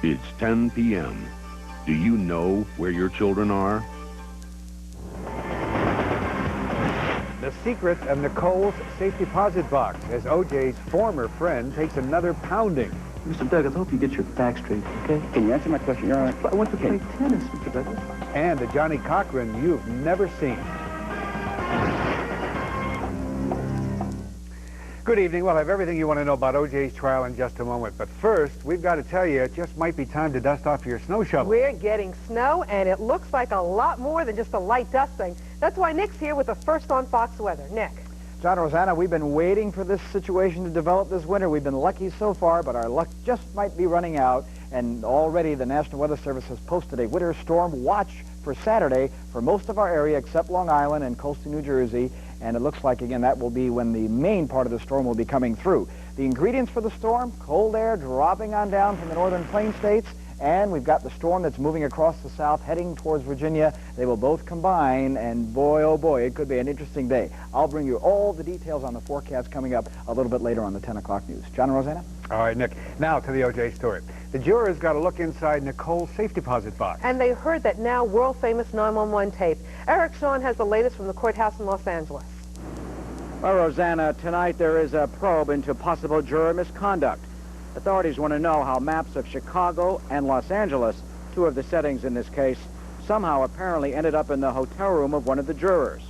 It's 10 p.m. Do you know where your children are? The secret of Nicole's safe deposit box as O.J.'s former friend takes another pounding. Mr. Douglas, I hope you get your facts straight, okay? Can you answer my question, Your Honor? I want to play tennis, Mr. Douglas. And the Johnnie Cochran you've never seen. Good evening. We'll have everything you want to know about O.J.'s trial in just a moment. But first, we've got to tell you, it just might be time to dust off your snow shovel. We're getting snow, and it looks like a lot more than just a light dusting. That's why Nick's here with the first on Fox weather. Nick. John, Rosanna, we've been waiting for this situation to develop this winter. We've been lucky so far, but our luck just might be running out. And already the National Weather Service has posted a winter storm watch for Saturday for most of our area except Long Island and coastal New Jersey. And it looks like, again, that will be when the main part of the storm will be coming through. The ingredients for the storm, cold air dropping on down from the northern plain states, and we've got the storm that's moving across the south, heading towards Virginia. They will both combine, and boy, oh boy, it could be an interesting day. I'll bring you all the details on the forecast coming up a little bit later on the 10 o'clock news. John and Rosanna? All right, Nick. Now to the O.J. story. The jurors got a look inside Nicole's safe deposit box. And they heard that now world-famous 911 tape. Eric Shawn has the latest from the courthouse in Los Angeles. Well, Rosanna, tonight there is a probe into possible juror misconduct. Authorities want to know how maps of Chicago and Los Angeles, two of the settings in this case, somehow apparently ended up in the hotel room of one of the jurors.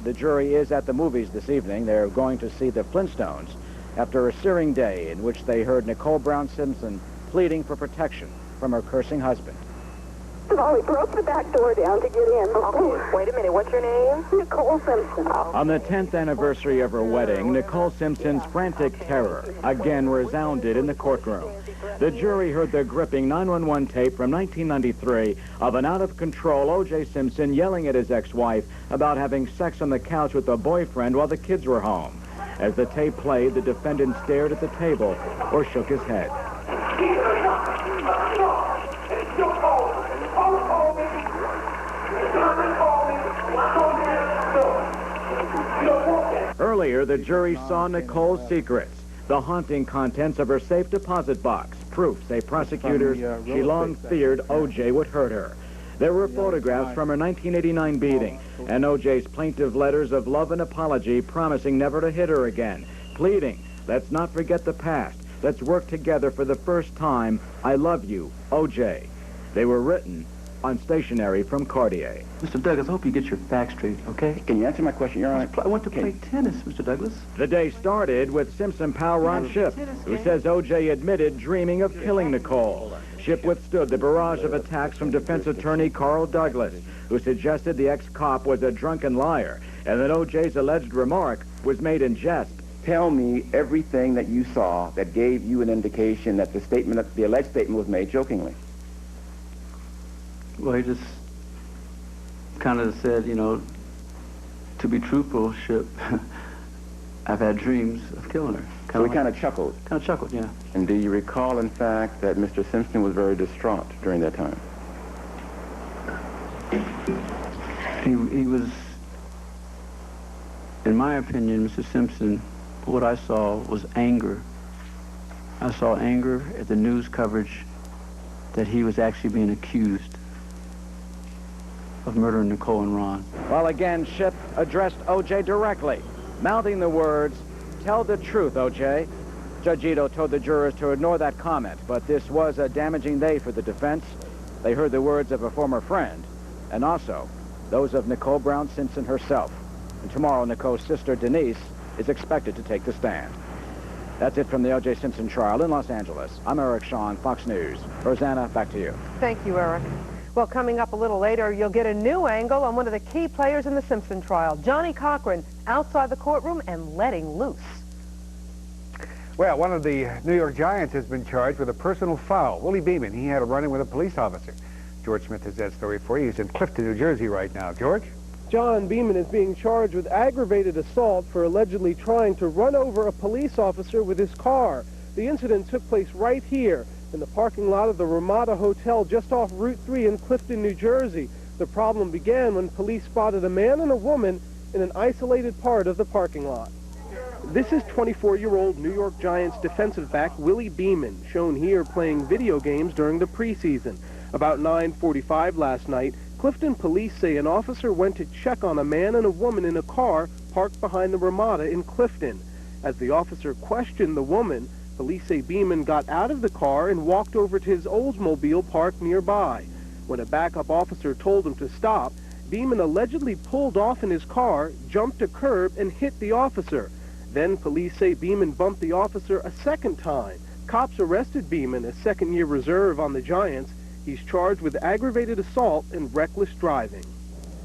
The jury is at the movies this evening. They're going to see the Flintstones after a searing day in which they heard Nicole Brown Simpson pleading for protection from her cursing husband. Oh, he broke the back door down to get in. Okay, wait a minute. What's your name? Nicole Simpson. On the 10th anniversary of her wedding, Nicole Simpson's frantic terror again resounded in the courtroom. The jury heard the gripping 911 tape from 1993 of an out-of-control O.J. Simpson yelling at his ex-wife about having sex on the couch with a boyfriend while the kids were home. As the tape played, the defendant stared at the table or shook his head. Earlier, the jury saw Nicole's secrets, the haunting contents of her safe deposit box, proof, say prosecutors, she long feared O.J. would hurt her. There were photographs from her 1989 beating, and O.J.'s plaintive letters of love and apology promising never to hit her again, pleading, let's not forget the past, let's work together for the first time, I love you, O.J. They were written on stationery from Cartier. Mr. Douglas, I hope you get your facts straight, okay? Can you answer my question, Your Honor? I want to play tennis, Mr. Douglas. The day started with Simpson pal Ron Shipp, who says O.J. admitted dreaming of killing Nicole. Shipp withstood the barrage of attacks from defense attorney Carl Douglas, who suggested the ex-cop was a drunken liar, and that O.J.'s alleged remark was made in jest. Tell me everything that you saw that gave you an indication that the alleged statement was made jokingly. Well, he just kind of said, you know, to be truthful, Shipp, I've had dreams of killing her. So he kind of chuckled? Kind of chuckled, yeah. And do you recall, in fact, that Mr. Simpson was very distraught during that time? He was, in my opinion, Mr. Simpson, what I saw was anger. I saw anger at the news coverage that he was actually being accused of murdering Nicole and Ron. Well, again, Shipp addressed O.J. directly, mouthing the words, tell the truth, O.J. Judge Ito told the jurors to ignore that comment, but this was a damaging day for the defense. They heard the words of a former friend, and also those of Nicole Brown Simpson herself. And tomorrow, Nicole's sister, Denise, is expected to take the stand. That's it from the O.J. Simpson trial in Los Angeles. I'm Eric Shawn, Fox News. Rosanna, back to you. Thank you, Eric. Well, coming up a little later, you'll get a new angle on one of the key players in the Simpson trial, Johnnie Cochran, outside the courtroom and letting loose. Well, one of the New York Giants has been charged with a personal foul. Willie Beeman, he had a run-in with a police officer. George Smith has that story for you. He's in Clifton, New Jersey right now. George? John Beeman is being charged with aggravated assault for allegedly trying to run over a police officer with his car. The incident took place right here in the parking lot of the Ramada Hotel just off Route 3 in Clifton, New Jersey. The problem began when police spotted a man and a woman in an isolated part of the parking lot. This is 24-year-old New York Giants defensive back Willie Beeman, shown here playing video games during the preseason. About 9:45 last night, Clifton police say an officer went to check on a man and a woman in a car parked behind the Ramada in Clifton. As the officer questioned the woman, police say Beeman got out of the car and walked over to his Oldsmobile parked nearby. When a backup officer told him to stop, Beeman allegedly pulled off in his car, jumped a curb, and hit the officer. Then police say Beeman bumped the officer a second time. Cops arrested Beeman, a second-year reserve on the Giants. He's charged with aggravated assault and reckless driving.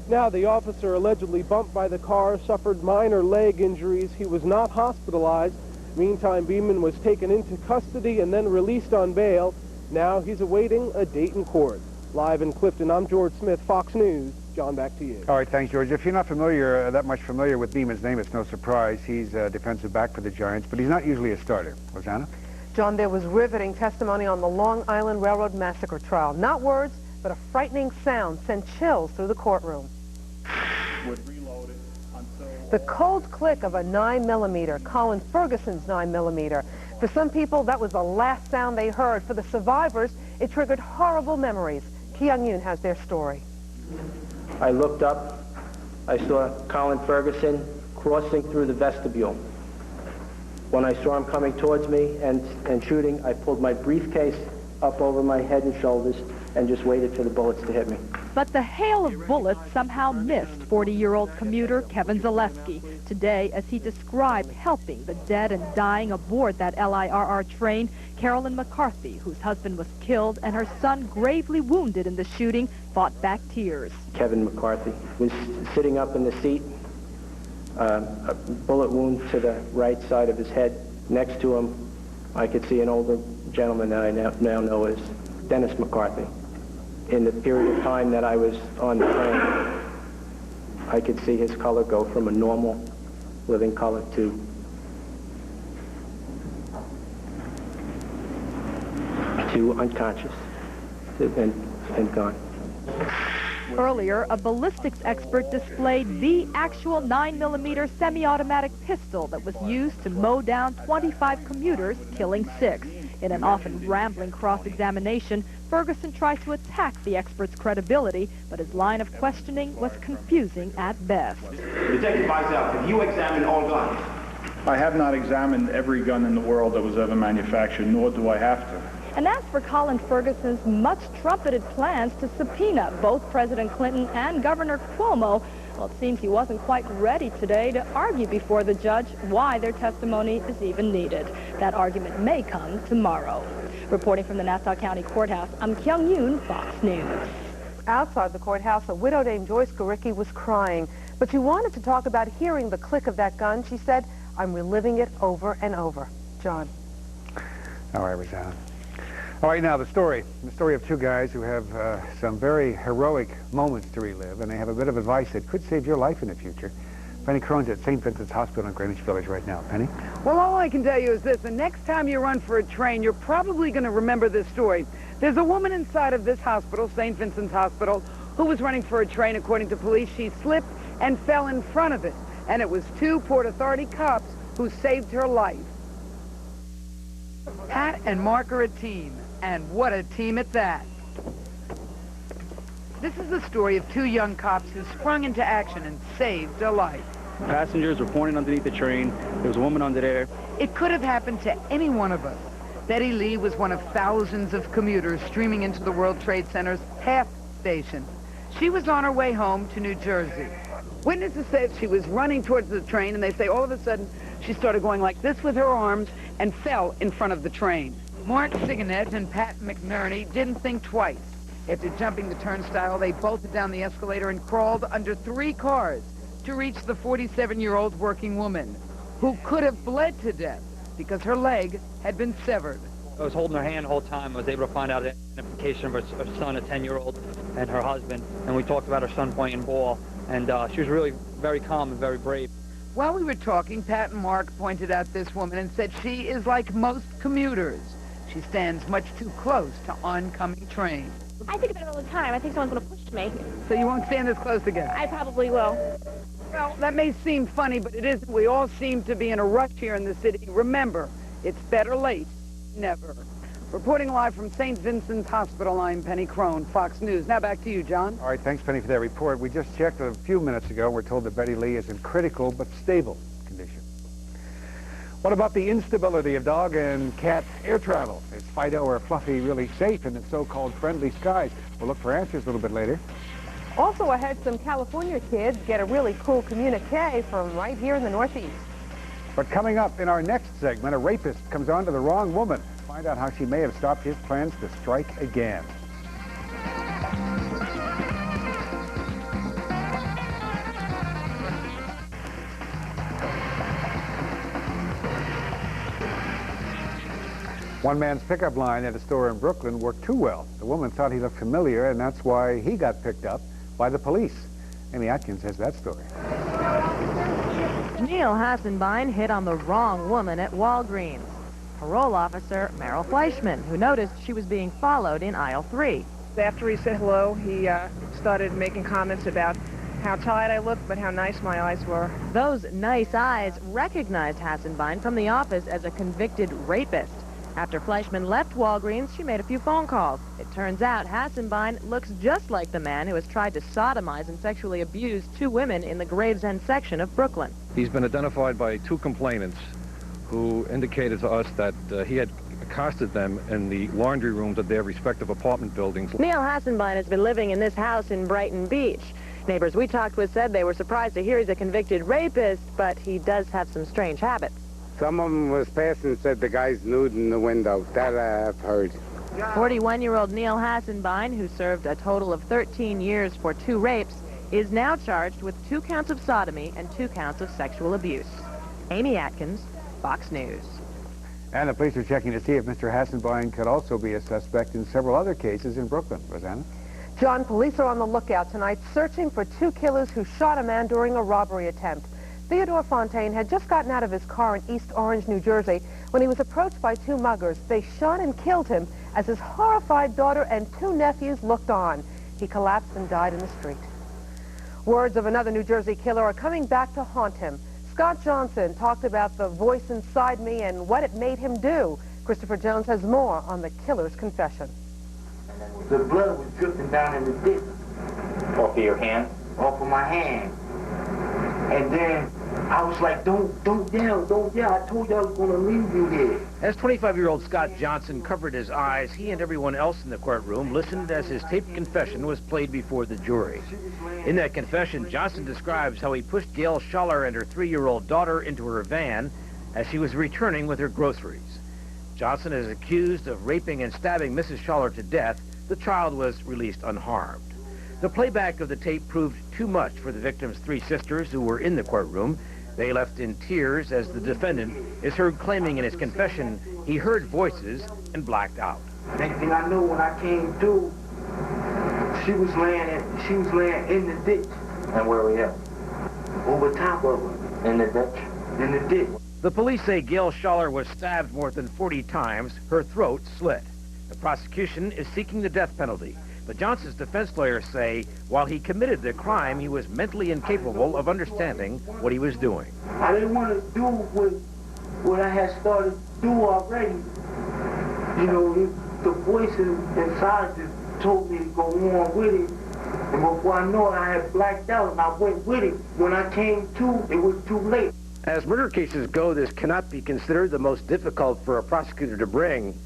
Now, the officer allegedly bumped by the car suffered minor leg injuries. He was not hospitalized. Meantime, Beeman was taken into custody and then released on bail. Now he's awaiting a date in court. Live in Clifton, I'm George Smith, Fox News. John, back to you. All right, thanks, George. If you're not familiar, that much familiar with Beeman's name, it's no surprise. He's a defensive back for the Giants, but he's not usually a starter. Rosanna? John, there was riveting testimony on the Long Island Railroad massacre trial. Not words, but a frightening sound sent chills through the courtroom. The cold click of a 9mm, Colin Ferguson's 9mm. For some people, that was the last sound they heard. For the survivors, it triggered horrible memories. Kyung-Yoon has their story. I looked up. I saw Colin Ferguson crossing through the vestibule. When I saw him coming towards me and shooting, I pulled my briefcase up over my head and shoulders and just waited for the bullets to hit me. But the hail of bullets somehow missed 40-year-old commuter Kevin Zaleski today as he described helping the dead and dying aboard that LIRR train. Carolyn McCarthy, whose husband was killed and her son gravely wounded in the shooting, fought back tears. Kevin McCarthy was sitting up in the seat, a bullet wound to the right side of his head. Next to him, I could see an older gentleman that I now know as Dennis McCarthy. In the period of time that I was on the train, I could see his color go from a normal living color to unconscious and gone. Earlier, a ballistics expert displayed the actual 9mm semi-automatic pistol that was used to mow down 25 commuters, killing 6. In an often rambling cross-examination, Ferguson tried to attack the expert's credibility, but his line of questioning was confusing at best. Detective Beutel, have you examined all guns? I have not examined every gun in the world that was ever manufactured, nor do I have to. And as for Colin Ferguson's much-trumpeted plans to subpoena both President Clinton and Governor Cuomo, well, it seems he wasn't quite ready today to argue before the judge why their testimony is even needed. That argument may come tomorrow. Reporting from the Nassau County Courthouse, I'm Kyung-Yoon, Fox News. Outside the courthouse, a widow named Joyce Garicki was crying, but she wanted to talk about hearing the click of that gun. She said, "I'm reliving it over and over." John. All right, Rosanna. All right, now the story of two guys who have some very heroic moments to relive, and they have a bit of advice that could save your life in the future. Penny Crone's at St. Vincent's Hospital in Greenwich Village right now. Penny? Well, all I can tell you is this. The next time you run for a train, you're probably going to remember this story. There's a woman inside of this hospital, St. Vincent's Hospital, who was running for a train. According to police, she slipped and fell in front of it. And it was 2 Port Authority cops who saved her life. Pat and Mark are a team. And what a team at that. This is the story of 2 young cops who sprung into action and saved a life. Passengers were pointing underneath the train. There was a woman under there. It could have happened to any one of us. Betty Lee was one of thousands of commuters streaming into the World Trade Center's Taft Station. She was on her way home to New Jersey. Witnesses said she was running towards the train, and they say all of a sudden she started going like this with her arms and fell in front of the train. Mark Siganet and Pat McNerney didn't think twice. After jumping the turnstile, they bolted down the escalator and crawled under 3 cars to reach the 47-year-old working woman, who could have bled to death because her leg had been severed. I was holding her hand the whole time. I was able to find out identification of her son, a 10-year-old, and her husband. And we talked about her son playing ball, and she was really very calm and very brave. While we were talking, Pat and Mark pointed out this woman and said she is like most commuters. She stands much too close to oncoming trains. I think about it all the time. I think someone's going to push me. So you won't stand this close again? I probably will. Well, that may seem funny, but it isn't. We all seem to be in a rush here in the city. Remember, it's better late, never. Reporting live from St. Vincent's Hospital, I'm Penny Crone, Fox News. Now back to you, John. All right, thanks, Penny, for that report. We just checked a few minutes ago. We're told that Betty Lee is in critical but stable condition. What about the instability of dog and cat air travel? Is Fido or Fluffy really safe in the so-called friendly skies? We'll look for answers a little bit later. Also ahead, some California kids get a really cool communique from right here in the Northeast. But coming up in our next segment, a rapist comes on to the wrong woman. Find out how she may have stopped his plans to strike again. One man's pickup line at a store in Brooklyn worked too well. The woman thought he looked familiar, and that's why he got picked up by the police. Amy Atkins has that story. Neil Hassenbein hit on the wrong woman at Walgreens. Parole officer Merrill Fleischman, who noticed she was being followed in aisle 3. After he said hello, he started making comments about how tired I looked, but how nice my eyes were. Those nice eyes recognized Hassenbein from the office as a convicted rapist. After Fleischman left Walgreens, she made a few phone calls. It turns out Hassenbein looks just like the man who has tried to sodomize and sexually abuse 2 women in the Gravesend section of Brooklyn. He's been identified by 2 complainants who indicated to us that he had accosted them in the laundry rooms of their respective apartment buildings. Neil Hassenbein has been living in this house in Brighton Beach. Neighbors we talked with said they were surprised to hear he's a convicted rapist, but he does have some strange habits. Some of them was passing and said the guy's nude in the window. That I've heard. 41-year-old Neil Hassenbein, who served a total of 13 years for 2 rapes, is now charged with 2 counts of sodomy and 2 counts of sexual abuse. Amy Atkins, Fox News. And the police are checking to see if Mr. Hassenbein could also be a suspect in several other cases in Brooklyn. Rosanna? John, police are on the lookout tonight, searching for 2 killers who shot a man during a robbery attempt. Theodore Fontaine had just gotten out of his car in East Orange, New Jersey, when he was approached by 2 muggers. They shot and killed him as his horrified daughter and 2 nephews looked on. He collapsed and died in the street. Words of another New Jersey killer are coming back to haunt him. Scott Johnson talked about the voice inside me and what it made him do. Christopher Jones has more on the killer's confession. The blood was dripping down in the ditch. Off of your hand? Off of my hand. And then I was like, don't yell. I told you I was going to leave you here. As 25-year-old Scott Johnson covered his eyes, he and everyone else in the courtroom listened as his taped confession was played before the jury. In that confession, Johnson describes how he pushed Gail Schaller and her 3-year-old daughter into her van as she was returning with her groceries. Johnson is accused of raping and stabbing Mrs. Schaller to death. The child was released unharmed. The playback of the tape proved too much for the victim's 3 sisters who were in the courtroom. They left in tears as the defendant is heard claiming in his confession he heard voices and blacked out. Next thing I know, when I came to, she was laying in the ditch. And where were you? Over top of her. In the ditch? In the ditch. The police say Gail Schaller was stabbed more than 40 times, her throat slit. The prosecution is seeking the death penalty. But Johnson's defense lawyers say while he committed the crime, he was mentally incapable of understanding what he was doing. I didn't want to do what I had started to do already. You know, the voice inside just told me to go on with it. And before I know it, I had blacked out and I went with it. When I came to, it was too late. As murder cases go, this cannot be considered the most difficult for a prosecutor to bring.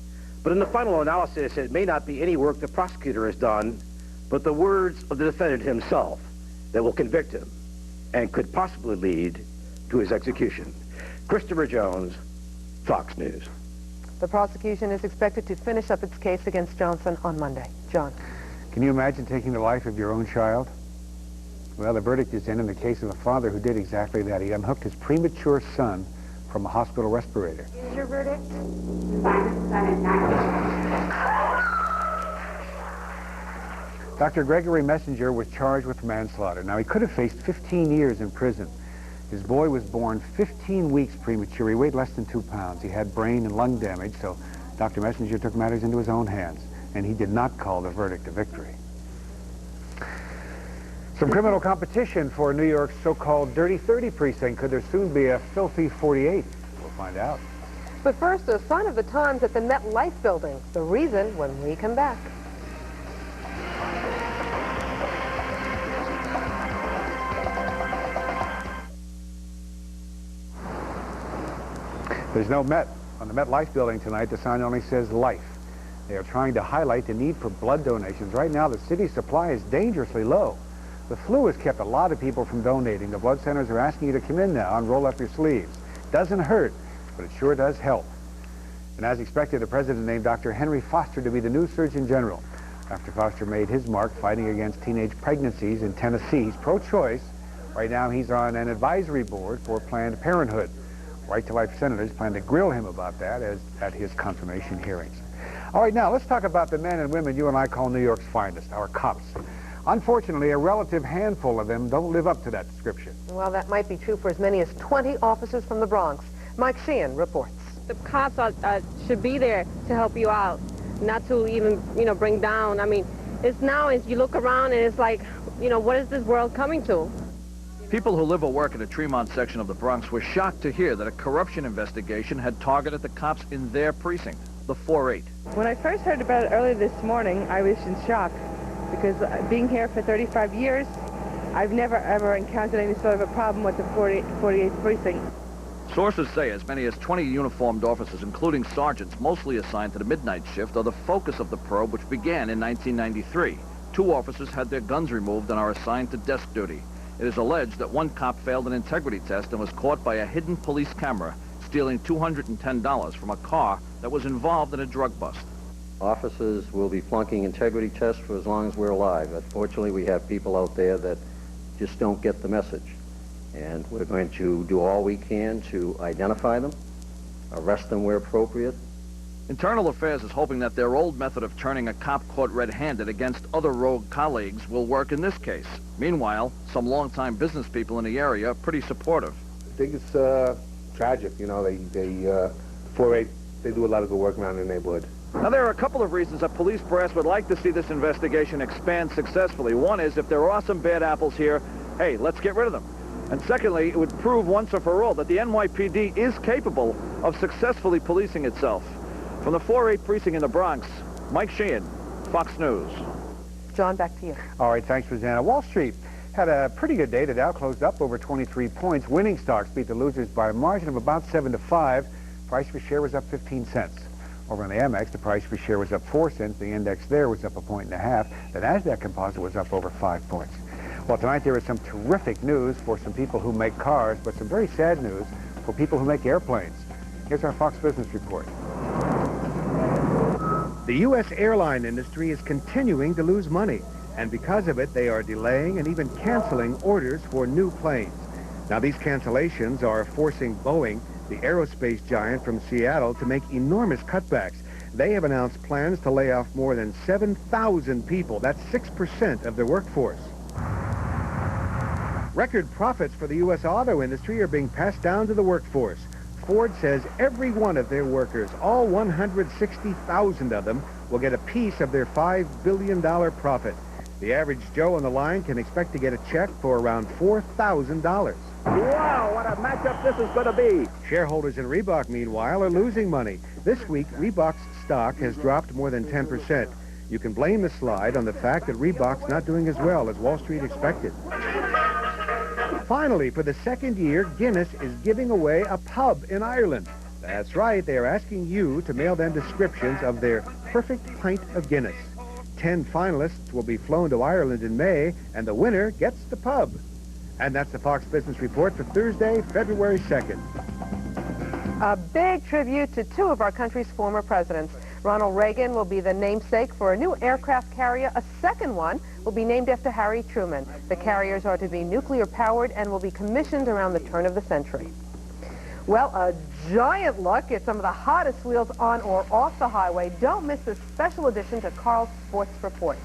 But in the final analysis, it may not be any work the prosecutor has done, but the words of the defendant himself that will convict him and could possibly lead to his execution. Christopher Jones, Fox News. The prosecution is expected to finish up its case against Johnson on Monday. John. Can you imagine taking the life of your own child? Well, the verdict is in the case of a father who did exactly that. He unhooked his premature son from a hospital respirator. Is your verdict? Dr. Gregory Messenger was charged with manslaughter. Now, he could have faced 15 years in prison. His boy was born 15 weeks premature. He weighed less than 2 pounds. He had brain and lung damage, so Dr. Messenger took matters into his own hands, and he did not call the verdict a victory. Some criminal competition for New York's so-called Dirty 30 precinct. Could there soon be a filthy 48? We'll find out. But first, a sign of the times at the MetLife building. The reason when we come back. There's no Met on the MetLife building tonight. The sign only says life. They are trying to highlight the need for blood donations. Right now, the city's supply is dangerously low. The flu has kept a lot of people from donating. The blood centers are asking you to come in now and roll up your sleeves. Doesn't hurt, but it sure does help. And as expected, the president named Dr. Henry Foster to be the new Surgeon General. After Foster made his mark fighting against teenage pregnancies in Tennessee, he's pro-choice. Right now, he's on an advisory board for Planned Parenthood. Right-to-life senators plan to grill him about that at his confirmation hearings. All right, now let's talk about the men and women you and I call New York's finest, our cops. Unfortunately, a relative handful of them don't live up to that description. Well, that might be true for as many as 20 officers from the Bronx. Mike Sheehan reports. The cops should be there to help you out, not to even, bring down. I mean, it's now as you look around and it's like, what is this world coming to? People who live or work in the Tremont section of the Bronx were shocked to hear that a corruption investigation had targeted the cops in their precinct, the 4-8. When I first heard about it earlier this morning, I was in shock because being here for 35 years, I've never ever encountered any sort of a problem with the 48th precinct. Sources say as many as 20 uniformed officers, including sergeants, mostly assigned to the midnight shift, are the focus of the probe, which began in 1993. 2 officers had their guns removed and are assigned to desk duty. It is alleged that one cop failed an integrity test and was caught by a hidden police camera stealing $210 from a car that was involved in a drug bust. Officers will be flunking integrity tests for as long as we're alive. Unfortunately, we have people out there that just don't get the message. And we're going to do all we can to identify them, arrest them where appropriate. Internal Affairs is hoping that their old method of turning a cop caught red-handed against other rogue colleagues will work in this case. Meanwhile, some longtime business people in the area are pretty supportive. I think it's tragic. They 4-8, they do a lot of good work around the neighborhood. Now, there are a couple of reasons that police brass would like to see this investigation expand successfully. One is, if there are some bad apples here, hey, let's get rid of them. And secondly, it would prove once and for all that the NYPD is capable of successfully policing itself. From the 4-8 precinct in the Bronx, Mike Sheehan, Fox News. John, back to you. All right, thanks, Rosanna. Wall Street had a pretty good day. The Dow closed up over 23 points. Winning stocks beat the losers by a margin of about 7 to 5. Price per share was up 15 cents. Over on the Amex, the price per share was up 4 cents. The index there was up 1.5. The NASDAQ composite was up over 5 points. Well, tonight there is some terrific news for some people who make cars, but some very sad news for people who make airplanes. Here's our Fox Business Report. The U.S. airline industry is continuing to lose money, and because of it, they are delaying and even canceling orders for new planes. Now, these cancellations are forcing Boeing, the aerospace giant from Seattle, to make enormous cutbacks. They have announced plans to lay off more than 7,000 people. That's 6% of their workforce. Record profits for the U.S. auto industry are being passed down to the workforce. Ford says every one of their workers, all 160,000 of them, will get a piece of their $5 billion profit. The average Joe on the line can expect to get a check for around $4,000. Wow, what a matchup this is going to be. Shareholders in Reebok, meanwhile, are losing money. This week, Reebok's stock has dropped more than 10%. You can blame the slide on the fact that Reebok's not doing as well as Wall Street expected. Finally, for the second year, Guinness is giving away a pub in Ireland. That's right, they are asking you to mail them descriptions of their perfect pint of Guinness. 10 finalists will be flown to Ireland in May, and the winner gets the pub. And that's the Fox Business Report for Thursday, February 2nd. A big tribute to 2 of our country's former presidents. Ronald Reagan will be the namesake for a new aircraft carrier. A second one will be named after Harry Truman. The carriers are to be nuclear-powered and will be commissioned around the turn of the century. Well, a giant look at some of the hottest wheels on or off the highway. Don't miss this special edition to Carl's Sports Report.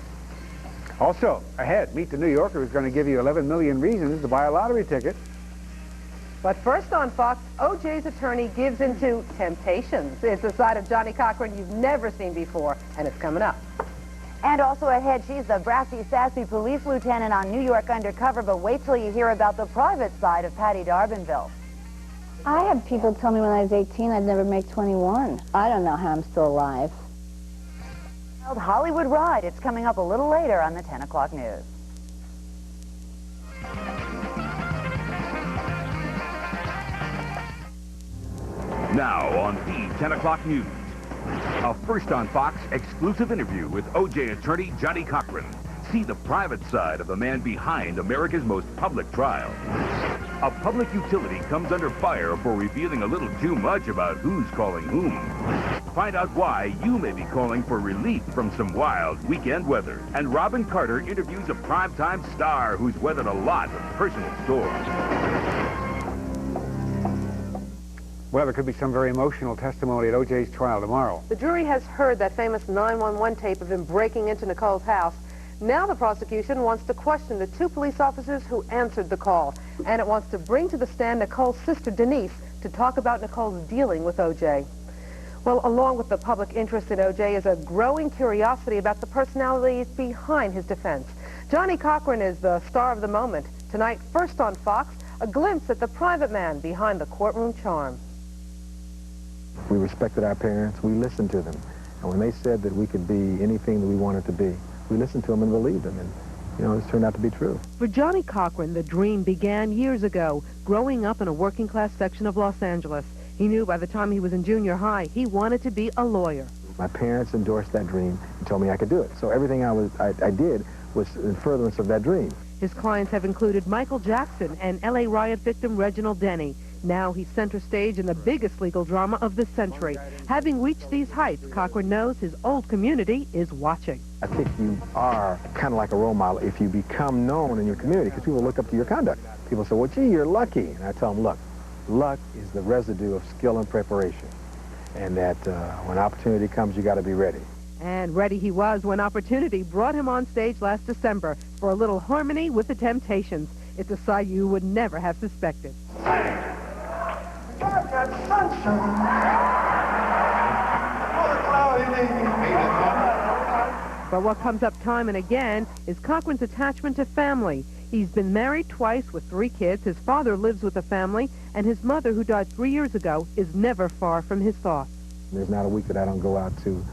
Also, ahead, meet the New Yorker who's going to give you 11 million reasons to buy a lottery ticket. But first on Fox, O.J.'s attorney gives into temptations. It's a side of Johnnie Cochran you've never seen before, and it's coming up. And also ahead, she's the brassy, sassy police lieutenant on New York Undercover, but wait till you hear about the private side of Patti D'Arbanville. I had people tell me when I was 18 I'd never make 21. I don't know how I'm still alive. Hollywood Ride. It's coming up a little later on the 10 o'clock news. Now on the 10 o'clock news. A First on Fox exclusive interview with O.J. attorney Johnnie Cochran. See the private side of the man behind America's most public trial. A public utility comes under fire for revealing a little too much about who's calling whom. Find out why you may be calling for relief from some wild weekend weather. And Robin Carter interviews a primetime star who's weathered a lot of personal storms. Well, there could be some very emotional testimony at O.J.'s trial tomorrow. The jury has heard that famous 911 tape of him breaking into Nicole's house. Now the prosecution wants to question the 2 police officers who answered the call. And it wants to bring to the stand Nicole's sister, Denise, to talk about Nicole's dealing with O.J. Well, along with the public interest in O.J. is a growing curiosity about the personalities behind his defense. Johnnie Cochran is the star of the moment. Tonight, first on Fox, a glimpse at the private man behind the courtroom charm. We respected our parents. We listened to them. And when they said that we could be anything that we wanted to be, we listened to them and believed them. And, you know, it's turned out to be true. For Johnnie Cochran, the dream began years ago, growing up in a working-class section of Los Angeles. He knew by the time he was in junior high, he wanted to be a lawyer. My parents endorsed that dream and told me I could do it. So everything I did was in furtherance of that dream. His clients have included Michael Jackson and L.A. riot victim Reginald Denny. Now he's center stage in the biggest legal drama of the century. Having reached these heights, Cochran knows his old community is watching. I think you are kind of like a role model if you become known in your community, because people look up to your conduct. People say, well, gee, you're lucky. And I tell them, look, luck is the residue of skill and preparation. And that when opportunity comes, you got to be ready. And ready he was when opportunity brought him on stage last December for a little harmony with the Temptations. It's a side you would never have suspected. But what comes up time and again is Cochran's attachment to family. He's been married twice with 3 kids. His father lives with the family, and his mother, who died 3 years ago, is never far from his thoughts. There's not a week that I don't go out to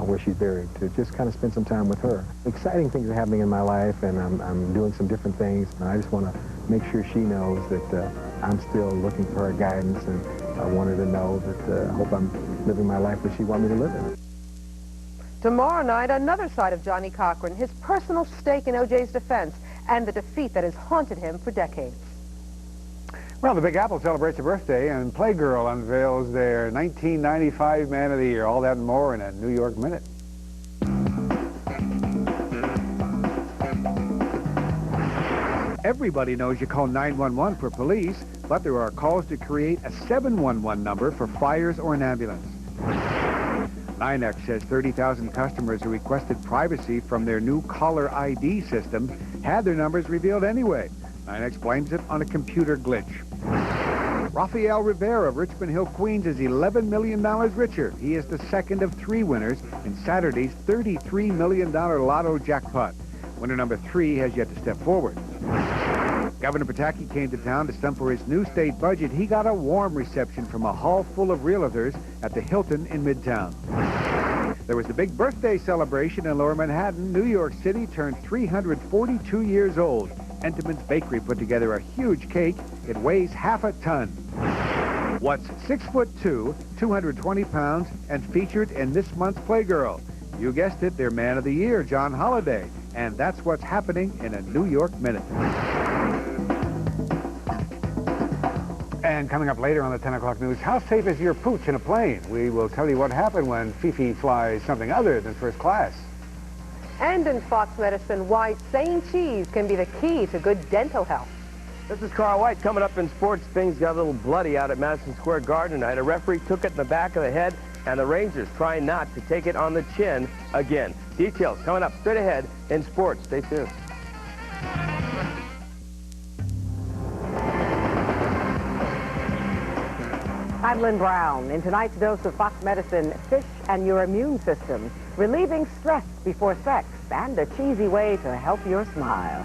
where she's buried to just kind of spend some time with her. Exciting things are happening in my life, and I'm doing some different things, and I just want to make sure she knows that I'm still looking for her guidance, and I want her to know that I hope I'm living my life that she wants me to live in. Tomorrow night, another side of Johnnie Cochran, his personal stake in O.J.'s defense, and the defeat that has haunted him for decades. Well, the Big Apple celebrates a birthday, and Playgirl unveils their 1995 Man of the Year. All that and more in a New York Minute. Everybody knows you call 911 for police, but there are calls to create a 711 number for fires or an ambulance. NYNEX says 30,000 customers who requested privacy from their new caller ID system had their numbers revealed anyway. NYNEX blames it on a computer glitch. Rafael Rivera of Richmond Hill, Queens is $11 million richer. He is the second of 3 winners in Saturday's $33 million lotto jackpot. Winner number 3 has yet to step forward. Governor Pataki came to town to stump for his new state budget. He got a warm reception from a hall full of realtors at the Hilton in Midtown. There was the big birthday celebration in Lower Manhattan. New York City turned 342 years old. Entenmann's Bakery put together a huge cake. It weighs half a ton. What's 6'2", 220 pounds, and featured in this month's Playgirl? You guessed it, their Man of the Year, John Holliday. And that's what's happening in a New York Minute. And coming up later on the 10 o'clock news, how safe is your pooch in a plane? We will tell you what happened when Fifi flies something other than first class. And in Fox Medicine, why saying cheese can be the key to good dental health. This is Carl White. Coming up in sports, things got a little bloody out at Madison Square Garden tonight. A referee took it in the back of the head, and the Rangers trying not to take it on the chin again. Details coming up straight ahead in sports. Stay tuned. I'm Lynn Brown. In tonight's dose of Fox Medicine, fish and your immune system, relieving stress before sex, and a cheesy way to help your smile.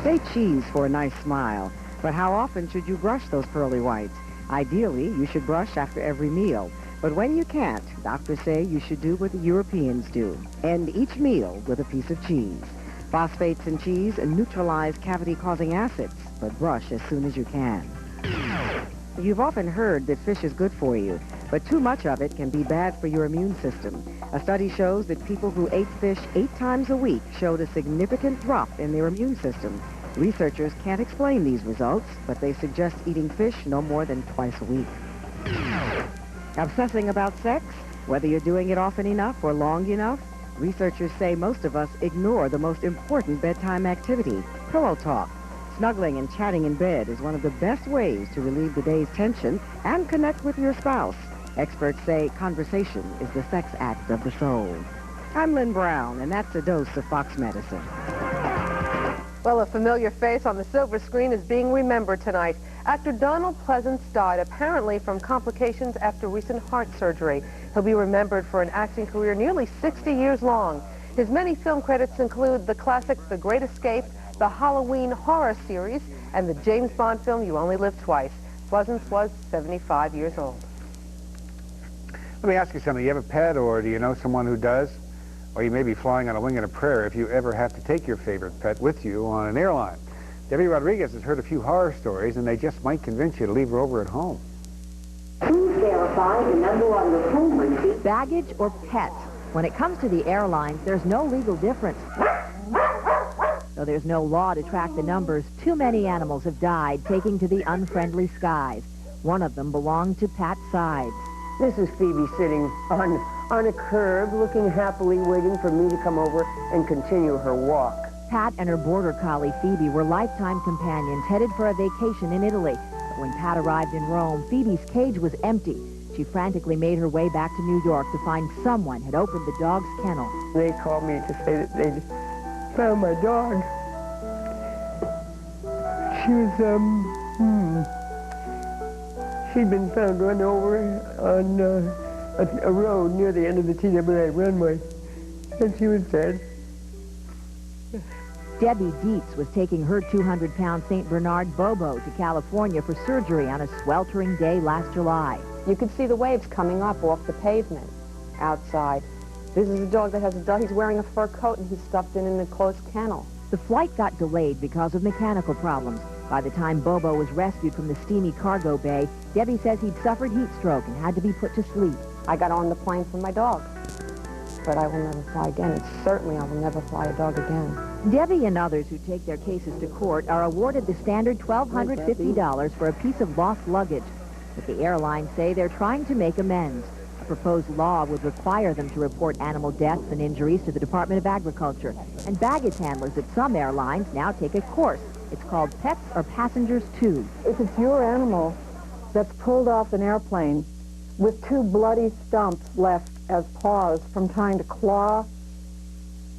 Say cheese for a nice smile, but how often should you brush those pearly whites? Ideally, you should brush after every meal. But when you can't, doctors say you should do what the Europeans do. End each meal with a piece of cheese. Phosphates in cheese neutralize cavity-causing acids, but brush as soon as you can. You've often heard that fish is good for you, but too much of it can be bad for your immune system. A study shows that people who ate fish 8 times a week showed a significant drop in their immune system. Researchers can't explain these results, but they suggest eating fish no more than twice a week. Obsessing about sex? Whether you're doing it often enough or long enough, researchers say most of us ignore the most important bedtime activity, pillow talk. Snuggling and chatting in bed is one of the best ways to relieve the day's tension and connect with your spouse. Experts say conversation is the sex act of the soul. I'm Lynn Brown, and that's a dose of Fox Medicine. Well, a familiar face on the silver screen is being remembered tonight. Actor Donald Pleasance died apparently from complications after recent heart surgery. He'll be remembered for an acting career nearly 60 years long. His many film credits include the classic The Great Escape, the Halloween horror series, and the James Bond film You Only Live Twice. Pleasance was 75 years old. Let me ask you something. Do you have a pet, or do you know someone who does? Or you may be flying on a wing and a prayer if you ever have to take your favorite pet with you on an airline. Debbie Rodriguez has heard a few horror stories, and they just might convince you to leave her over at home. Please verify the number on the phone receipt. Baggage or pet? When it comes to the airlines, there's no legal difference. Though there's no law to track the numbers, too many animals have died taking to the unfriendly skies. One of them belonged to Pat Sides. This is Phoebe sitting on a curb, looking happily, waiting for me to come over and continue her walk. Pat and her border collie, Phoebe, were lifetime companions headed for a vacation in Italy. But when Pat arrived in Rome, Phoebe's cage was empty. She frantically made her way back to New York to find someone had opened the dog's kennel. They called me to say that they'd found my dog. She was, she'd been found run over on a road near the end of the TWA runway, and she was dead. Debbie Dietz was taking her 200-pound St. Bernard Bobo to California for surgery on a sweltering day last July. You could see the waves coming up off the pavement outside. This is a dog that has a dog. He's wearing a fur coat, and he's stuffed in a closed kennel. The flight got delayed because of mechanical problems. By the time Bobo was rescued from the steamy cargo bay, Debbie says he'd suffered heat stroke and had to be put to sleep. I got on the plane for my dog, but I will never fly again. And certainly I will never fly a dog again. Debbie and others who take their cases to court are awarded the standard $1,250 for a piece of lost luggage. But the airlines say they're trying to make amends. A proposed law would require them to report animal deaths and injuries to the Department of Agriculture. And baggage handlers at some airlines now take a course. It's called Pets or Passengers Too. If it's your animal that's pulled off an airplane with 2 bloody stumps left as paws from trying to claw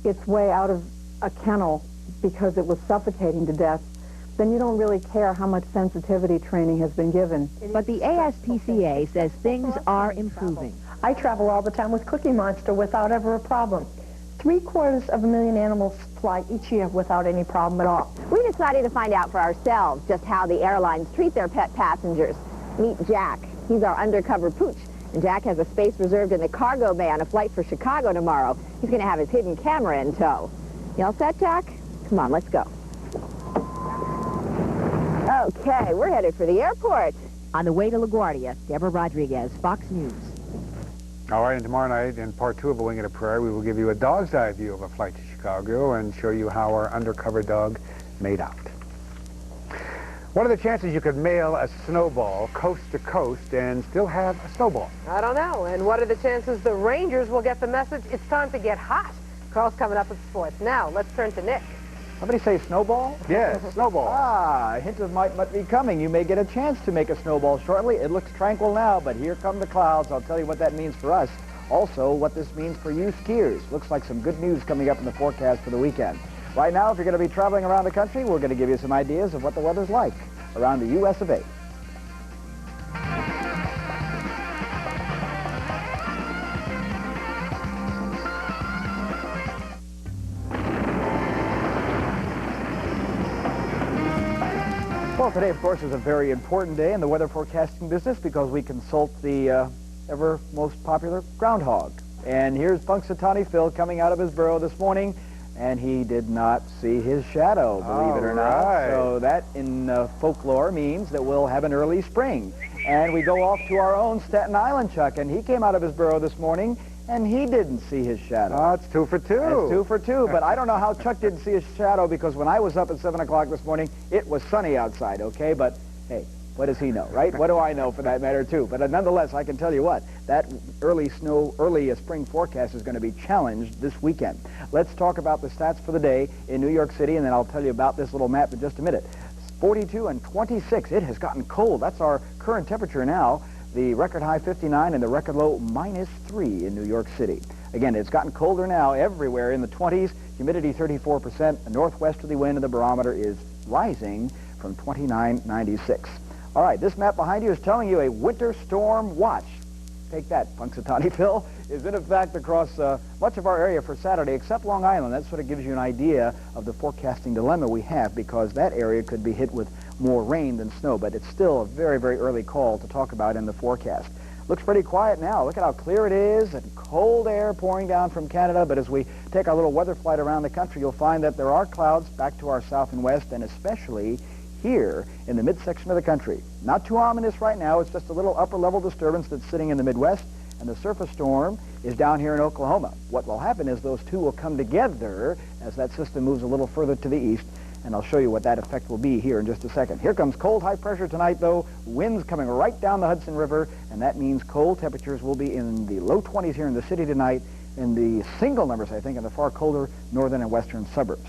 its way out of a kennel because it was suffocating to death, then you don't really care how much sensitivity training has been given. But the ASPCA says things are improving. I travel all the time with Cookie Monster without ever a problem. 750,000 animals fly each year without any problem at all. We decided to find out for ourselves just how the airlines treat their pet passengers. Meet Jack. He's our undercover pooch. And Jack has a space reserved in the cargo bay on a flight for Chicago tomorrow. He's going to have his hidden camera in tow. You all set, Jack? Come on, let's go. Okay, we're headed for the airport. On the way to LaGuardia, Deborah Rodriguez, Fox News. All right, and tomorrow night, in part 2 of A Wing and a Prayer, we will give you a dog's eye view of a flight to Chicago and show you how our undercover dog made out. What are the chances you could mail a snowball coast to coast and still have a snowball? I don't know. And what are the chances the Rangers will get the message it's time to get hot? Carl's coming up with sports. Now, let's turn to Nick. Somebody say snowball? Yes, snowball. A hint of might be coming. You may get a chance to make a snowball shortly. It looks tranquil now, but here come the clouds. I'll tell you what that means for us. Also, what this means for you skiers. Looks like some good news coming up in the forecast for the weekend. Right now, if you're going to be traveling around the country, we're going to give you some ideas of what the weather's like around the U.S. of A. Well, today, of course, is a very important day in the weather forecasting business because we consult the ever most popular Groundhog. And here's Punxsutawney Phil coming out of his burrow this morning, and he did not see his shadow, believe it or not. Right. So that, in folklore, means that we'll have an early spring. And we go off to our own Staten Island Chuck, and he came out of his burrow this morning, and he didn't see his shadow. Oh, it's 2 for 2. It's 2 for 2, but I don't know how Chuck didn't see his shadow because when I was up at 7 o'clock this morning, it was sunny outside, okay? But, hey, what does he know, right? What do I know for that matter, too? But nonetheless, I can tell you what, that early spring forecast is going to be challenged this weekend. Let's talk about the stats for the day in New York City, and then I'll tell you about this little map in just a minute. 42 and 26. It has gotten cold. That's our current temperature now. The record high 59 and the record low -3 in New York City. Again, it's gotten colder now everywhere in the 20s. Humidity 34%. A northwesterly wind in the barometer is rising from 29.96. All right, this map behind you is telling you a winter storm watch. Take that, Punxsutawney Phil, is in effect across much of our area for Saturday, except Long Island. That sort of gives you an idea of the forecasting dilemma we have because that area could be hit with more rain than snow, but it's still a very, very early call to talk about in the forecast. Looks pretty quiet now. Look at how clear it is and cold air pouring down from Canada, but as we take our little weather flight around the country, you'll find that there are clouds back to our south and west, and especially here in the midsection of the country. Not too ominous right now. It's just a little upper-level disturbance that's sitting in the Midwest, and the surface storm is down here in Oklahoma. What will happen is those two will come together as that system moves a little further to the east, and I'll show you what that effect will be here in just a second. Here comes cold high pressure tonight, though. Winds coming right down the Hudson River, and that means cold temperatures will be in the low 20s here in the city tonight, in the single numbers, I think, in the far colder northern and western suburbs.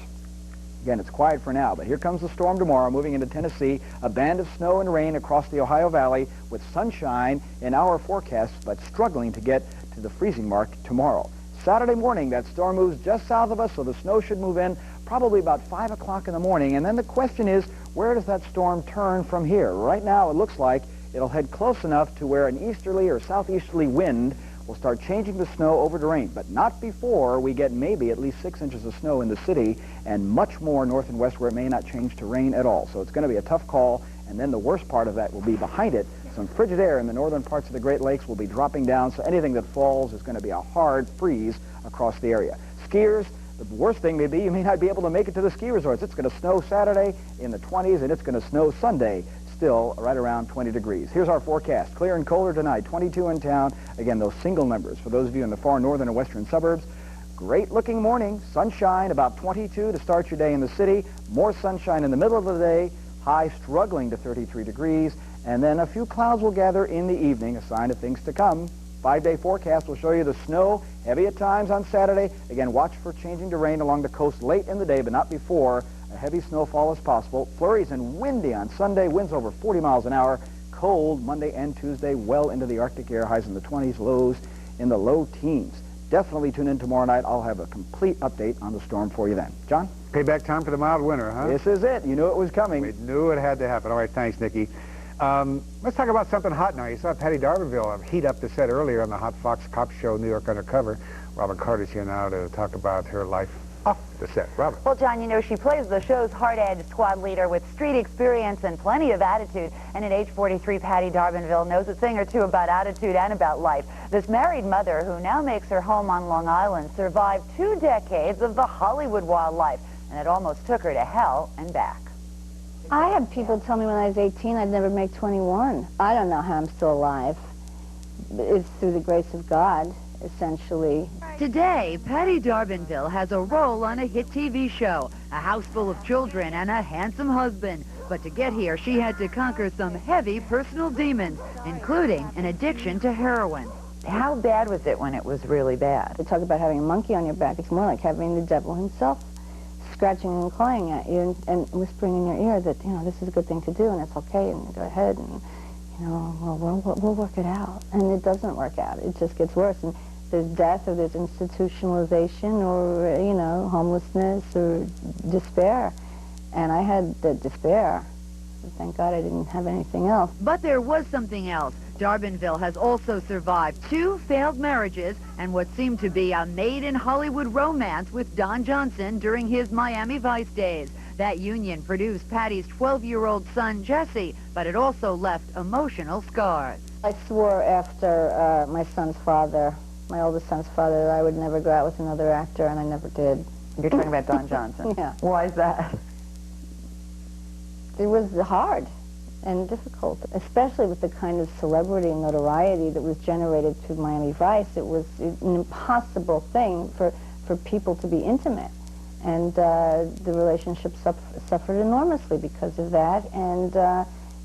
Again, it's quiet for now, but here comes the storm tomorrow, moving into Tennessee, a band of snow and rain across the Ohio Valley with sunshine in our forecasts, but struggling to get to the freezing mark tomorrow. Saturday morning, that storm moves just south of us, so the snow should move in probably about 5 o'clock in the morning. And then the question is, where does that storm turn from here? Right now, it looks like it'll head close enough to where an easterly or southeasterly wind will start changing the snow over to rain, but not before we get maybe at least 6 inches of snow in the city and much more north and west where it may not change to rain at all. So it's going to be a tough call, and then the worst part of that will be behind it. Some frigid air in the northern parts of the Great Lakes will be dropping down, so anything that falls is going to be a hard freeze across the area. Skiers, the worst thing may be you may not be able to make it to the ski resorts. It's going to snow Saturday in the 20s, and it's going to snow Sunday still right around 20 degrees. Here's our forecast. Clear and colder tonight, 22 in town. Again, those single numbers for those of you in the far northern and western suburbs. Great looking morning, sunshine, about 22 to start your day in the city. More sunshine in the middle of the day, high struggling to 33 degrees. And then a few clouds will gather in the evening, a sign of things to come. 5-day forecast will show you the snow, heavy at times on Saturday. Again, watch for changing to rain along the coast late in the day, but not before. A heavy snowfall is possible. Flurries and windy on Sunday, winds over 40 miles an hour. Cold Monday and Tuesday, well into the Arctic air, highs in the 20s, lows in the low teens. Definitely tune in tomorrow night. I'll have a complete update on the storm for you then. John? Payback time for the mild winter, huh? This is it. You knew it was coming. We knew it had to happen. All right, thanks, Nikki. Let's talk about something hot now. You saw Patti D'Arbanville heat up the set earlier on the Hot Fox cop show, New York Undercover. Robert Carter's here now to talk about her life off the set. Robert. Well, John, you know, she plays the show's hard-edged squad leader with street experience and plenty of attitude. And at age 43, Patti D'Arbanville knows a thing or two about attitude and about life. This married mother, who now makes her home on Long Island, survived 2 decades of the Hollywood wildlife, and it almost took her to hell and back. I had people tell me when I was 18 I'd never make 21. I don't know how I'm still alive. It's through the grace of God, essentially. Today, Patti D'Arbanville has a role on a hit TV show, a house full of children, and a handsome husband. But to get here, she had to conquer some heavy personal demons, including an addiction to heroin. How bad was it when it was really bad? They talk about having a monkey on your back. It's more like having the devil himself scratching and clawing at you and whispering in your ear that, you know, this is a good thing to do and it's okay and go ahead and, you know, we'll work it out. And it doesn't work out. It just gets worse. And there's death or there's institutionalization or, you know, homelessness or despair. And I had the despair. Thank God I didn't have anything else. But there was something else. Darbanville has also survived 2 failed marriages and what seemed to be a made-in-Hollywood romance with Don Johnson during his Miami Vice days. That union produced Patti's 12-year-old son, Jesse, but it also left emotional scars. I swore after my son's father, my oldest son's father, that I would never go out with another actor, and I never did. You're talking about Don Johnson? Yeah. Why is that? It was hard and difficult, especially with the kind of celebrity and notoriety that was generated through Miami Vice. It was an impossible thing for people to be intimate. And the relationship suffered enormously because of that, and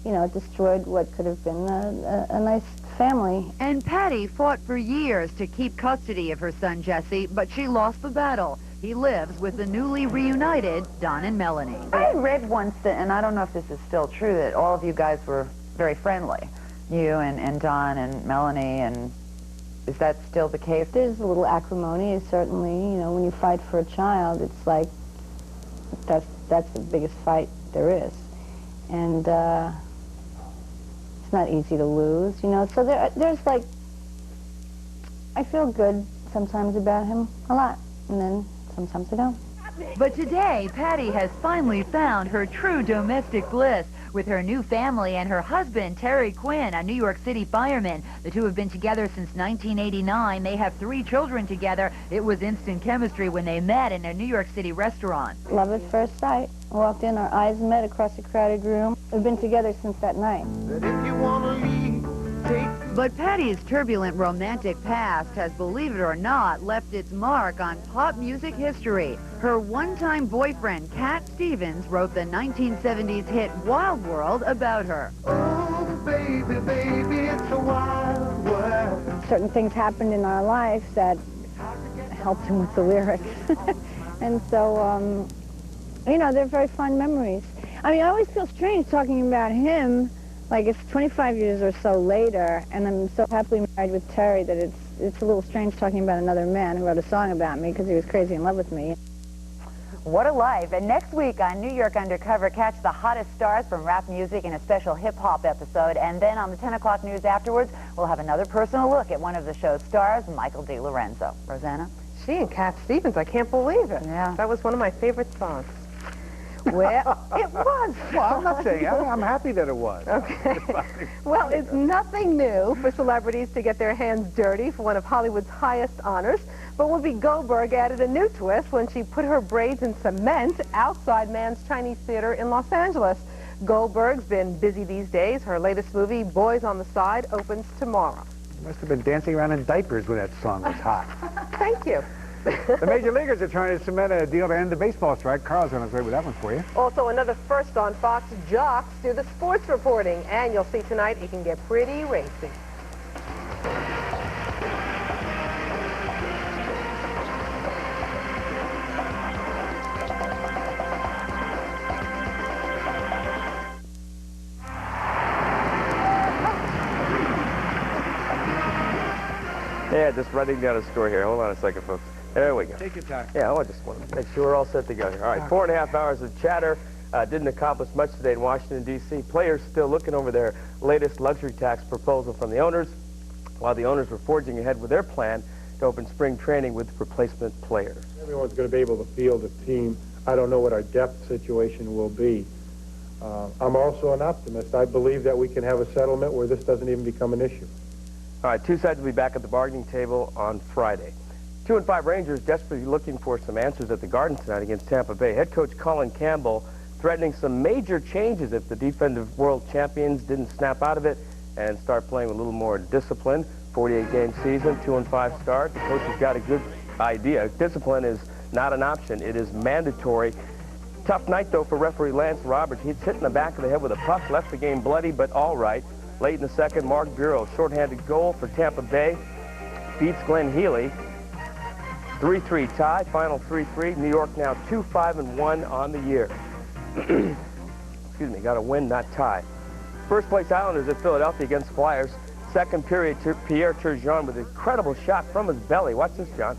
you know, it destroyed what could have been a nice family. And Patti fought for years to keep custody of her son Jesse, but she lost the battle. He lives with the newly reunited Don and Melanie. I read once that, and I don't know if this is still true, that all of you guys were very friendly. You and Don and Melanie, and is that still the case? There's a little acrimony, certainly. You know, when you fight for a child, it's like, that's the biggest fight there is. And it's not easy to lose, you know. So there's like, I feel good sometimes about him, a lot, and then sometimes I don't. But today, Patti has finally found her true domestic bliss with her new family and her husband, Terry Quinn, a New York City fireman. The two have been together since 1989. They have 3 children together. It was instant chemistry when they met in a New York City restaurant. Love at first sight. I walked in, our eyes met across a crowded room. We've been together since that night. But Patti's turbulent romantic past has, believe it or not, left its mark on pop music history. Her one-time boyfriend, Cat Stevens, wrote the 1970s hit Wild World about her. Oh, baby, baby, it's a wild world. Certain things happened in our life that helped him with the lyrics. And so, you know, they're very fond memories. I mean, I always feel strange talking about him. Like, it's 25 years or so later, and I'm so happily married with Terry that it's a little strange talking about another man who wrote a song about me because he was crazy in love with me. What a life. And next week on New York Undercover, catch the hottest stars from rap music in a special hip-hop episode. And then on the 10 o'clock news afterwards, we'll have another personal look at one of the show's stars, Michael DeLorenzo. Rosanna? She and Cat Stevens, I can't believe it. Yeah. That was one of my favorite songs. Well, it was. Well, I'm not saying. I'm happy that it was. Okay. Well, it's nothing new for celebrities to get their hands dirty for one of Hollywood's highest honors. But Whoopi Goldberg added a new twist when she put her braids in cement outside Mann's Chinese Theater in Los Angeles. Goldberg's been busy these days. Her latest movie, Boys on the Side, opens tomorrow. You must have been dancing around in diapers when that song was hot. Thank you. The major leaguers are trying to cement a deal to end the baseball strike. Carl's on his way with that one for you. Also, another first on Fox, jocks do the sports reporting. And you'll see tonight it can get pretty racy. Yeah, just writing down a story here. Hold on a second, folks. There we go. Take your time. Yeah, I just want to make sure we're all set to go here. All right, 4.5 hours of chatter. Didn't accomplish much today in Washington, D.C. Players still looking over their latest luxury tax proposal from the owners, while the owners were forging ahead with their plan to open spring training with replacement players. Everyone's going to be able to field a team. I don't know what our depth situation will be. I'm also an optimist. I believe that we can have a settlement where this doesn't even become an issue. All right, two sides will be back at the bargaining table on Friday. 2 and 5 Rangers desperately looking for some answers at the Garden tonight against Tampa Bay. Head coach Colin Campbell threatening some major changes if the defensive world champions didn't snap out of it and start playing with a little more discipline. 48-game season, 2 and 5 start. The coach has got a good idea. Discipline is not an option. It is mandatory. Tough night, though, for referee Lance Roberts. He's hit in the back of the head with a puck, left the game bloody, but all right. Late in the second, Mark Bureau, shorthanded goal for Tampa Bay, beats Glenn Healy. 3-3 tie, final 3-3. New York now 2-5-1 on the year. Excuse me, got a win, not tie. First place Islanders at Philadelphia against Flyers. Second period, Pierre Turgeon with an incredible shot from his belly. Watch this, John.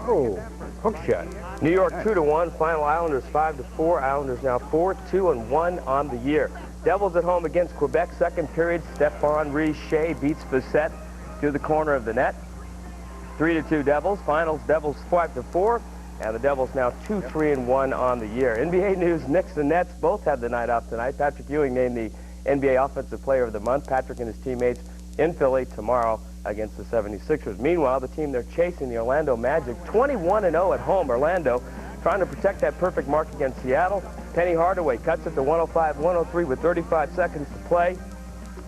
Whoa, hook shot. New York 2-1, final Islanders 5-4. Islanders now 4-2-1 on the year. Devils at home against Quebec. Second period, Stephane Richer beats Bissett to the corner of the net. 3-2 Devils. Finals, Devils 5-4. And the Devils now 2-3-1 on the year. NBA news, Knicks and Nets both had the night off tonight. Patrick Ewing named the NBA Offensive Player of the Month. Patrick and his teammates in Philly tomorrow against the 76ers. Meanwhile, the team they're chasing, the Orlando Magic, 21-0 at home. Orlando trying to protect that perfect mark against Seattle. Penny Hardaway cuts it to 105-103 with 35 seconds to play.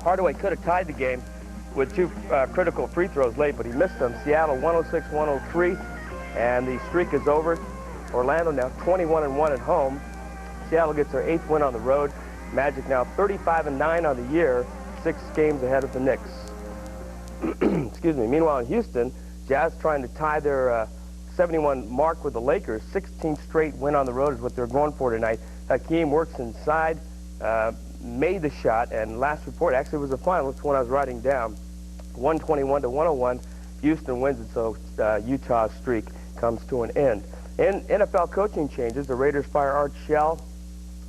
Hardaway could have tied the game with two critical free throws late, but he missed them. Seattle 106-103, and the streak is over. Orlando now 21-1 at home. Seattle gets their 8th win on the road. Magic now 35-9 on the year, 6 games ahead of the Knicks. Excuse me. Meanwhile, in Houston, Jazz trying to tie their 71 mark with the Lakers. 16th straight win on the road is what they're going for tonight. Hakeem works inside, made the shot, and last report actually was the final. It's one I was writing down. 121-101. Houston wins it, so Utah's streak comes to an end. In NFL coaching changes, the Raiders fire Art Shell,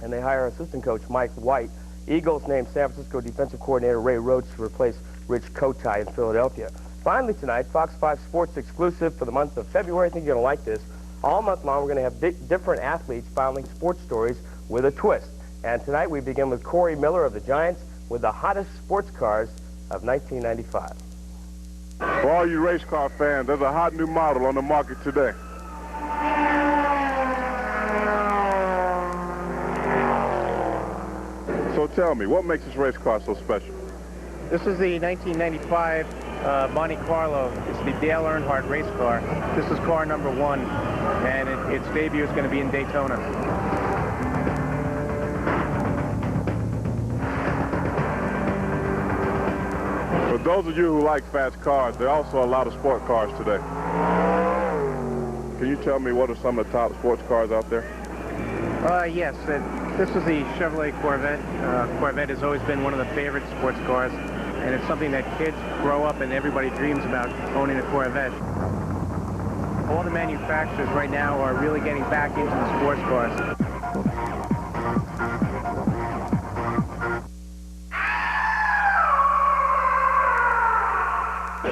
and they hire assistant coach Mike White. Eagles named San Francisco defensive coordinator Ray Rhodes to replace Rich Kotite in Philadelphia. Finally tonight, Fox 5 Sports exclusive for the month of February. I think you're going to like this. All month long, we're going to have different athletes filing sports stories with a twist. And tonight we begin with Corey Miller of the Giants with the hottest sports cars of 1995. For all you race car fans, there's a hot new model on the market today. So tell me, what makes this race car so special? This is the 1995 Monte Carlo. It's the Dale Earnhardt race car. This is car number 1, and its debut is going to be in Daytona. For those of you who like fast cars, there are also a lot of sport cars today. Can you tell me what are some of the top sports cars out there? Yes, this is the Chevrolet Corvette. Corvette has always been one of the favorite sports cars, and it's something that kids grow up and everybody dreams about owning a Corvette. All the manufacturers right now are really getting back into the sports cars.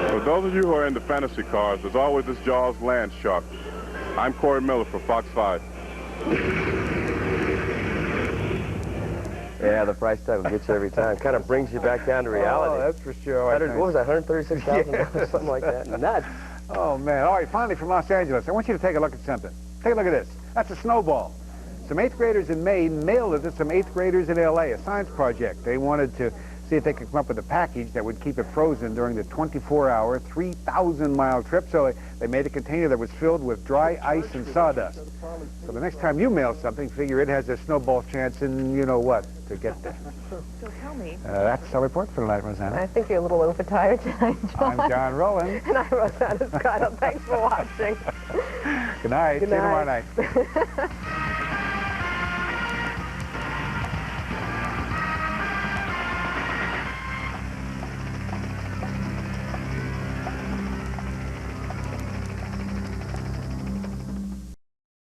For those of you who are into fantasy cars, there's always this Jaws Land Shark. I'm Corey Miller for Fox 5. Yeah, the price tag will get you every time. Kind of brings you back down to reality. Oh, that's for sure. What was that, $136,000? Yeah. Something like that. Nuts. Oh, man. All right, finally from Los Angeles, I want you to take a look at something. Take a look at this. That's a snowball. Some 8th graders in Maine mailed it to some 8th graders in L.A., a science project. They wanted to see if they could come up with a package that would keep it frozen during the 24-hour, 3,000-mile trip. So they made a container that was filled with dry ice and sawdust. So the next time you mail something, figure it has a snowball chance in you-know-what to get there. So tell me. That's our report for tonight, Rosanna. I think you're a little overtired tonight, John. I'm John Roland. And I'm Rosanna Scott. Thanks for watching. Good night. Good See you tomorrow night. night.